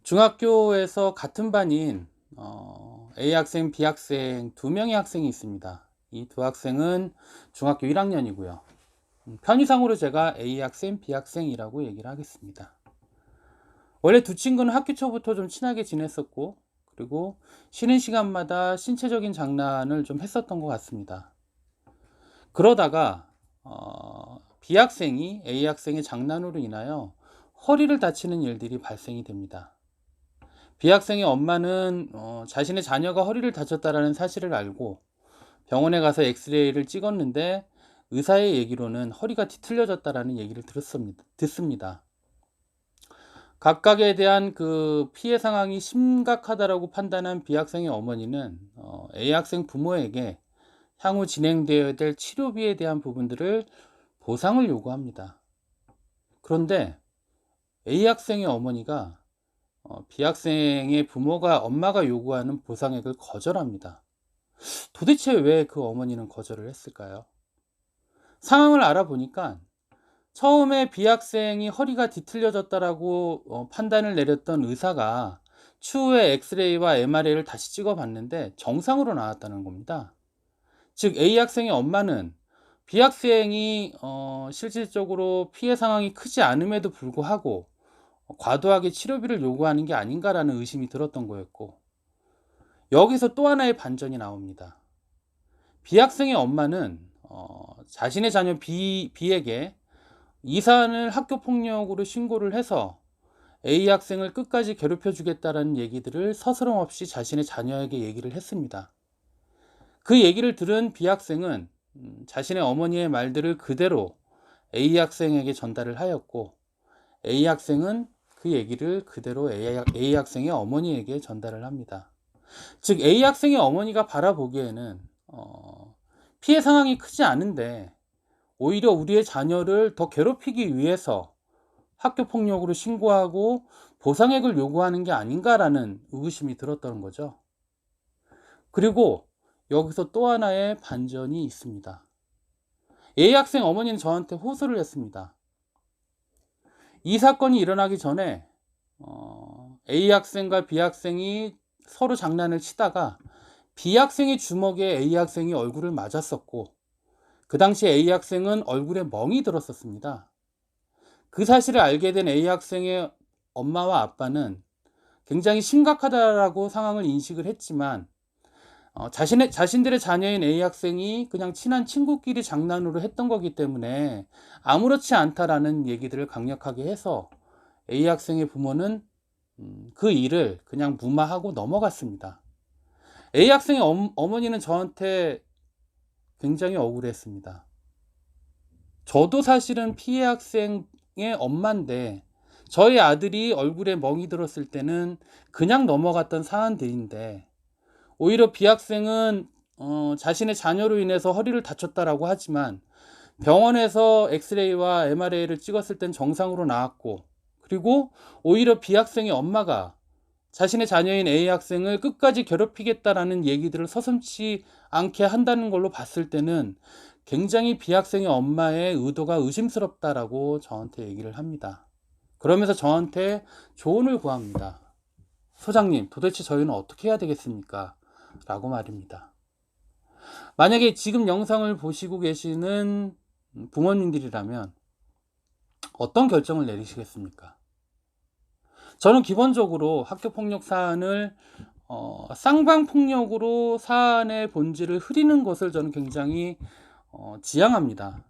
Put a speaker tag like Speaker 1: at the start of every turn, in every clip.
Speaker 1: 중학교에서 같은 반인 A 학생, B 학생 두 명의 학생이 있습니다. 이 두 학생은 중학교 1학년이고요. 편의상으로 제가 A 학생, B 학생이라고 얘기를 하겠습니다. 원래 두 친구는 학기 초부터 좀 친하게 지냈었고, 그리고 쉬는 시간마다 신체적인 장난을 좀 했었던 것 같습니다. 그러다가 B 학생이 A 학생의 장난으로 인하여 허리를 다치는 일들이 발생이 됩니다. B 학생의 엄마는 자신의 자녀가 허리를 다쳤다는 사실을 알고 병원에 가서 엑스레이를 찍었는데 의사의 얘기로는 허리가 뒤틀려졌다는 얘기를 듣습니다. 각각에 대한 그 피해 상황이 심각하다고 판단한 B 학생의 어머니는 A 학생 부모에게 향후 진행되어야 될 치료비에 대한 부분들을 보상을 요구합니다. 그런데 A 학생의 어머니가 B 학생의 엄마가 요구하는 보상액을 거절합니다. 도대체 왜 그 어머니는 거절을 했을까요? 상황을 알아보니까 처음에 B 학생이 허리가 뒤틀려졌다라고 판단을 내렸던 의사가 추후에 엑스레이와 MRI를 다시 찍어봤는데 정상으로 나왔다는 겁니다. 즉 A 학생의 엄마는 B 학생이 실질적으로 피해 상황이 크지 않음에도 불구하고 과도하게 치료비를 요구하는 게 아닌가라는 의심이 들었던 거였고, 여기서 또 하나의 반전이 나옵니다. B 학생의 엄마는 자신의 자녀 B에게 이 사안을 학교폭력으로 신고를 해서 A 학생을 끝까지 괴롭혀 주겠다라는 얘기들을 서스럼없이 자신의 자녀에게 얘기를 했습니다. 그 얘기를 들은 B 학생은 자신의 어머니의 말들을 그대로 A 학생에게 전달을 하였고, A 학생은 그 얘기를 그대로 A 학생의 어머니에게 전달을 합니다. 즉 A 학생의 어머니가 바라보기에는 피해 상황이 크지 않은데 오히려 우리의 자녀를 더 괴롭히기 위해서 학교폭력으로 신고하고 보상액을 요구하는 게 아닌가라는 의구심이 들었던 거죠. 그리고 여기서 또 하나의 반전이 있습니다. A 학생 어머니는 저한테 호소를 했습니다. 이 사건이 일어나기 전에 A 학생과 B 학생이 서로 장난을 치다가 B 학생의 주먹에 A 학생이 얼굴을 맞았었고, 그 당시 A 학생은 얼굴에 멍이 들었었습니다. 그 사실을 알게 된 A 학생의 엄마와 아빠는 굉장히 심각하다라고 상황을 인식을 했지만 자신들의 자녀인 A 학생이 그냥 친한 친구끼리 장난으로 했던 거기 때문에 아무렇지 않다라는 얘기들을 강력하게 해서 A 학생의 부모는 그 일을 그냥 무마하고 넘어갔습니다. A 학생의 어머니는 저한테 굉장히 억울했습니다. 저도 사실은 피해 학생의 엄마인데 저희 아들이 얼굴에 멍이 들었을 때는 그냥 넘어갔던 사안들인데, 오히려 B 학생은 자신의 자녀로 인해서 허리를 다쳤다라고 하지만 병원에서 엑스레이와 MRI를 찍었을 땐 정상으로 나왔고, 그리고 오히려 B 학생의 엄마가 자신의 자녀인 A 학생을 끝까지 괴롭히겠다라는 얘기들을 서슴지 않게 한다는 걸로 봤을 때는 굉장히 B 학생의 엄마의 의도가 의심스럽다라고 저한테 얘기를 합니다. 그러면서 저한테 조언을 구합니다. 소장님, 도대체 저희는 어떻게 해야 되겠습니까? 라고 말입니다. 만약에 지금 영상을 보시고 계시는 부모님들이라면 어떤 결정을 내리시겠습니까? 저는 기본적으로 학교폭력 사안을 쌍방폭력으로 사안의 본질을 흐리는 것을 저는 굉장히 지향합니다.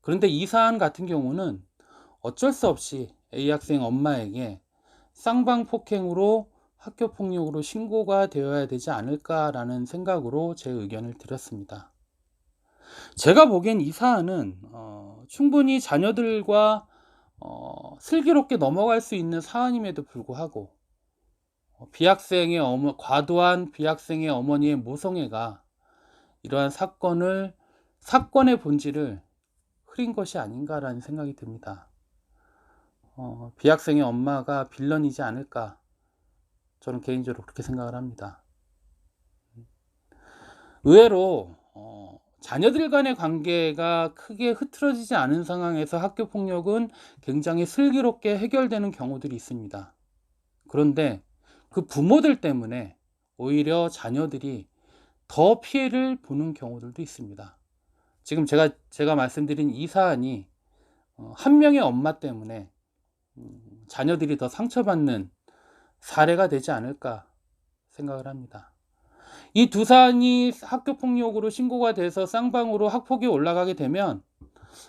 Speaker 1: 그런데 이 사안 같은 경우는 어쩔 수 없이 A 학생 엄마에게 쌍방폭행으로 학교폭력으로 신고가 되어야 되지 않을까라는 생각으로 제 의견을 드렸습니다. 제가 보기엔 이 사안은 충분히 자녀들과 슬기롭게 넘어갈 수 있는 사안임에도 불구하고 과도한 B 학생의 어머니의 모성애가 이러한 사건의 본질을 흐린 것이 아닌가라는 생각이 듭니다. B 학생의 엄마가 빌런이지 않을까, 저는 개인적으로 그렇게 생각을 합니다. 의외로 자녀들 간의 관계가 크게 흐트러지지 않은 상황에서 학교폭력은 굉장히 슬기롭게 해결되는 경우들이 있습니다. 그런데 그 부모들 때문에 오히려 자녀들이 더 피해를 보는 경우들도 있습니다. 지금 제가 말씀드린 이 사안이 한 명의 엄마 때문에 자녀들이 더 상처받는 사례가 되지 않을까 생각을 합니다. 이 두 사안이 학교폭력으로 신고가 돼서 쌍방으로 학폭이 올라가게 되면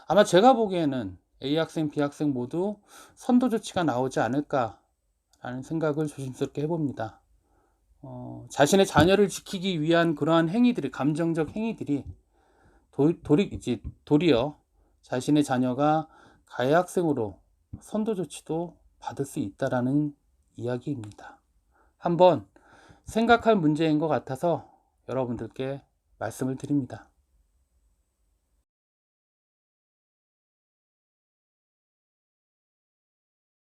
Speaker 1: 아마 제가 보기에는 A 학생, B 학생 모두 선도 조치가 나오지 않을까라는 생각을 조심스럽게 해봅니다. 자신의 자녀를 지키기 위한 그러한 행위들이, 감정적 행위들이 도리어 자신의 자녀가 가해 학생으로 선도 조치도 받을 수 있다라는 이야기입니다. 한번 생각할 문제인 것 같아서 여러분들께 말씀을 드립니다.